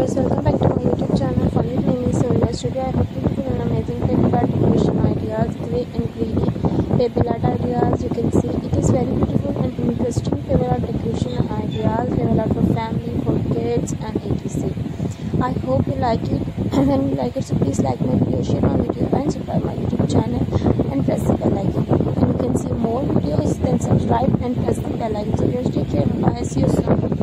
viewers, welcome back to my YouTube channel Funny Tiny Stories. Today I hope you will an amazing pebble art decoration ideas, great and greedy pebble art ideas. You can see it is very beautiful and interesting pebble art decoration ideas. Pebble art for family, for kids and etc. I hope you like it, and when you like it, so please like my video, share my video and subscribe my YouTube channel and press the bell icon. And you can see more videos, then subscribe and press the bell icon. So just take care. Bye. See you soon.